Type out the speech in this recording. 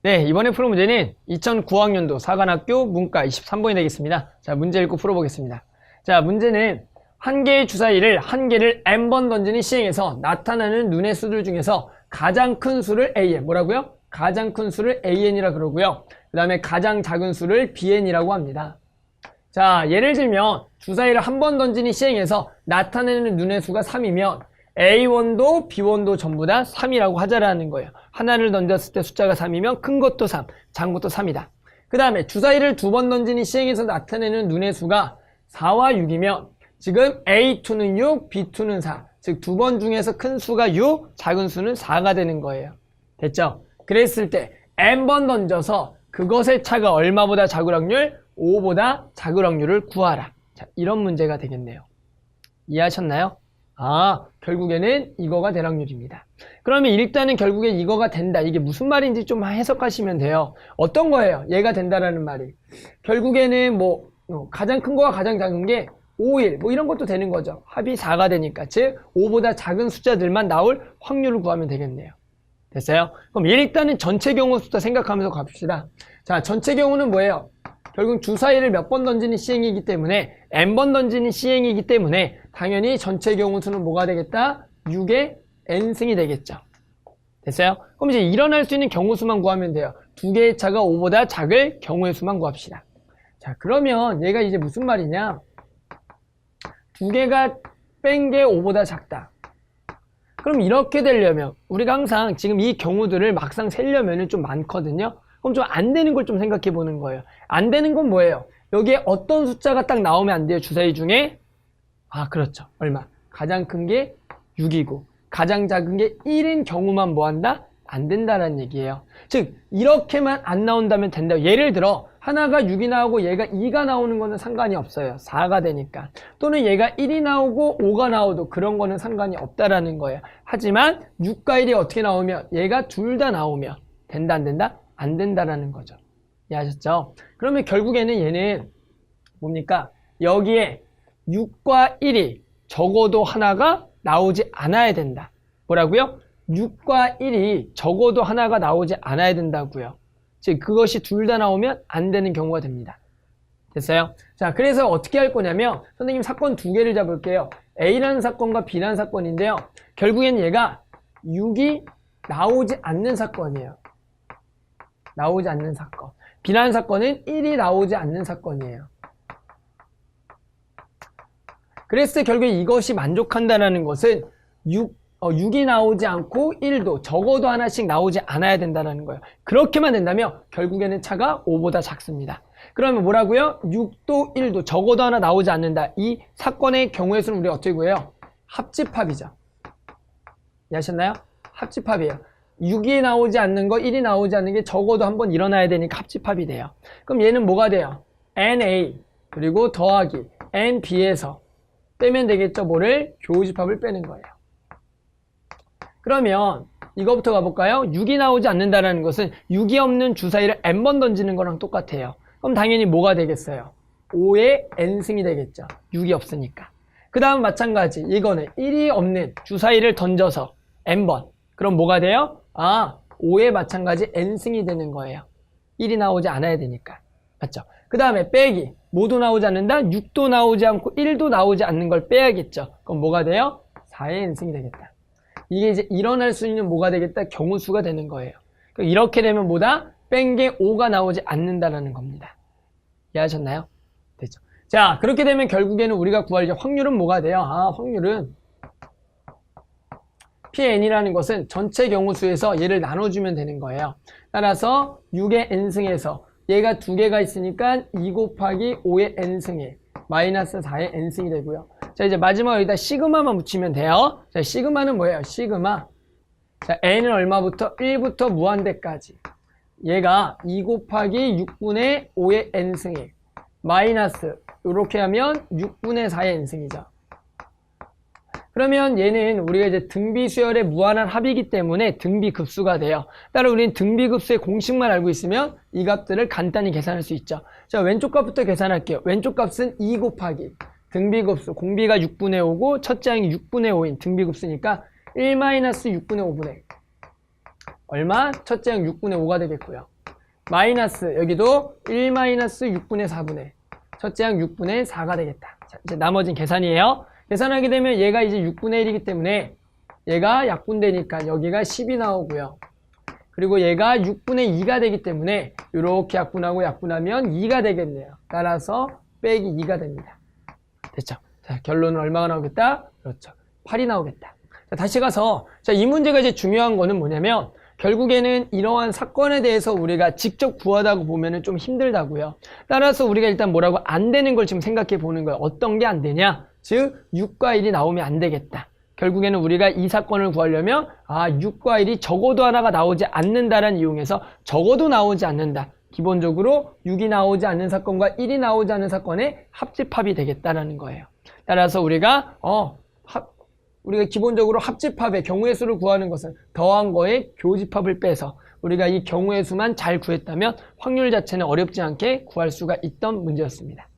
네, 이번에 풀 문제는 2009학년도 사관학교 문과 23번이 되겠습니다. 자, 문제 읽고 풀어보겠습니다. 자, 문제는 한 개의 주사위를 한 개를 n번 던지는 시행에서 나타나는 눈의 수들 중에서 가장 큰 수를 an, 뭐라고요? 가장 큰 수를 an이라 그러고요. 그 다음에 가장 작은 수를 bn이라고 합니다. 자, 예를 들면 주사위를 한 번 던지는 시행에서 나타내는 눈의 수가 3이면 A1도 B1도 전부 다 3이라고 하자라는 거예요. 하나를 던졌을 때 숫자가 3이면 큰 것도 3, 작은 것도 3이다. 그 다음에 주사위를 두 번 던지는 시행에서 나타내는 눈의 수가 4와 6이면 지금 A2는 6, B2는 4. 즉 두 번 중에서 큰 수가 6, 작은 수는 4가 되는 거예요. 됐죠? 그랬을 때 n번 던져서 그것의 차가 얼마보다 작을 확률? 5보다 작을 확률을 구하라. 자, 이런 문제가 되겠네요. 이해하셨나요? 아, 결국에는 이거가 될 확률입니다. 그러면 일단은 결국에 이거가 된다. 이게 무슨 말인지 좀 해석하시면 돼요. 어떤 거예요? 얘가 된다라는 말이. 결국에는 뭐 가장 큰 거와 가장 작은 게 5, 1 뭐 이런 것도 되는 거죠. 합이 4가 되니까. 즉 5보다 작은 숫자들만 나올 확률을 구하면 되겠네요. 됐어요? 그럼 일단은 전체 경우부터 생각하면서 갑시다. 자, 전체 경우는 뭐예요? 결국 주사위를 몇 번 던지는 시행이기 때문에 n번 던지는 시행이기 때문에 당연히 전체 경우 수는 뭐가 되겠다? 6의 n승이 되겠죠. 됐어요? 그럼 이제 일어날 수 있는 경우 수만 구하면 돼요. 두 개의 차가 5보다 작을 경우의 수만 구합시다. 자, 그러면 얘가 이제 무슨 말이냐? 두 개가 뺀 게 5보다 작다. 그럼 이렇게 되려면 우리가 항상 지금 이 경우들을 막상 세려면 좀 많거든요. 그럼 좀 안 되는 걸 좀 생각해 보는 거예요. 안 되는 건 뭐예요? 여기에 어떤 숫자가 딱 나오면 안 돼요? 주사위 중에? 아, 그렇죠. 얼마? 가장 큰 게 6이고 가장 작은 게 1인 경우만 뭐 한다? 안 된다는 얘기예요. 즉 이렇게만 안 나온다면 된다. 예를 들어 하나가 6이 나오고 얘가 2가 나오는 거는 상관이 없어요. 4가 되니까. 또는 얘가 1이 나오고 5가 나오도 그런 거는 상관이 없다라는 거예요. 하지만 6과 1이 어떻게 나오면 얘가 둘 다 나오면 된다 안 된다? 안 된다라는 거죠. 이해하셨죠? 그러면 결국에는 얘는 뭡니까? 여기에 6과 1이 적어도 하나가 나오지 않아야 된다. 뭐라고요? 6과 1이 적어도 하나가 나오지 않아야 된다고요. 즉 그것이 둘 다 나오면 안 되는 경우가 됩니다. 됐어요? 자, 그래서 어떻게 할 거냐면 선생님 사건 두 개를 잡을게요. A라는 사건과 B라는 사건인데요. 결국엔 얘가 6이 나오지 않는 사건이에요. 나오지 않는 사건. B라는 사건은 1이 나오지 않는 사건이에요. 그랬을 때 결국에 이것이 만족한다는 것은 6이 나오지 않고 1도 적어도 하나씩 나오지 않아야 된다는 거예요. 그렇게만 된다면 결국에는 차가 5보다 작습니다. 그러면 뭐라고요? 6도 1도 적어도 하나 나오지 않는다. 이 사건의 경우의 수는 우리 어떻게 구해요? 합집합이죠. 이해하셨나요? 합집합이에요. 6이 나오지 않는 거, 1이 나오지 않는 게 적어도 한번 일어나야 되니까 합집합이 돼요. 그럼 얘는 뭐가 돼요? NA 그리고 더하기 NB에서 빼면 되겠죠. 뭐를? 교집합을 빼는 거예요. 그러면 이거부터 가볼까요? 6이 나오지 않는다는 것은 6이 없는 주사위를 n번 던지는 거랑 똑같아요. 그럼 당연히 뭐가 되겠어요? 5의 n승이 되겠죠. 6이 없으니까. 그 다음 마찬가지 이거는 1이 없는 주사위를 던져서 n번. 그럼 뭐가 돼요? 아, 5의 마찬가지 n승이 되는 거예요. 1이 나오지 않아야 되니까. 맞죠? 그 다음에 빼기. 모두 나오지 않는다? 6도 나오지 않고 1도 나오지 않는 걸 빼야겠죠. 그럼 뭐가 돼요? 4의 n승이 되겠다. 이게 이제 일어날 수 있는 뭐가 되겠다? 경우수가 되는 거예요. 이렇게 되면 뭐다? 뺀 게 5가 나오지 않는다라는 겁니다. 이해하셨나요? 됐죠? 자, 그렇게 되면 결국에는 우리가 구할 확률은 뭐가 돼요? 아, 확률은 Pn이라는 것은 전체 경우수에서 얘를 나눠주면 되는 거예요. 따라서 6의 n승에서 얘가 두 개가 있으니까 2 곱하기 5의 n승에 마이너스 4의 n승이 되고요. 자, 이제 마지막 여기다 시그마만 붙이면 돼요. 자, 시그마는 뭐예요? 시그마. 자, n은 얼마부터? 1부터 무한대까지. 얘가 2 곱하기 6분의 5의 n승에 마이너스 이렇게 하면 6분의 4의 n승이죠. 그러면 얘는 우리가 이제 등비수열의 무한한 합이기 때문에 등비급수가 돼요. 따라 우리는 등비급수의 공식만 알고 있으면 이 값들을 간단히 계산할 수 있죠. 자, 왼쪽 값부터 계산할게요. 왼쪽 값은 2 곱하기 등비급수, 공비가 6분의 5고 첫째 항이 6분의 5인 등비급수니까 1-6분의 5분의 얼마? 첫째 항 6분의 5가 되겠고요. 마이너스 여기도 1 마이너스 6분의 4분의 첫째 항 6분의 4가 되겠다. 자, 이제 나머진 계산이에요. 계산하게 되면 얘가 이제 6분의 1이기 때문에 얘가 약분되니까 여기가 10이 나오고요. 그리고 얘가 6분의 2가 되기 때문에 이렇게 약분하고 약분하면 2가 되겠네요. 따라서 빼기 2가 됩니다. 됐죠? 자, 결론은 얼마가 나오겠다? 그렇죠. 8이 나오겠다. 자, 다시 가서 자, 이 문제가 이제 중요한 거는 뭐냐면 결국에는 이러한 사건에 대해서 우리가 직접 구하다고 보면은 좀 힘들다고요. 따라서 우리가 일단 뭐라고 안 되는 걸 지금 생각해 보는 거예요. 어떤 게 안 되냐? 즉 6과 1이 나오면 안 되겠다. 결국에는 우리가 이 사건을 구하려면 6과 1이 적어도 하나가 나오지 않는다라는 이용해서 적어도 나오지 않는다. 기본적으로 6이 나오지 않는 사건과 1이 나오지 않는 사건의 합집합이 되겠다라는 거예요. 따라서 우리가 기본적으로 합집합의 경우의 수를 구하는 것은 더한 거에 교집합을 빼서 우리가 이 경우의 수만 잘 구했다면 확률 자체는 어렵지 않게 구할 수가 있던 문제였습니다.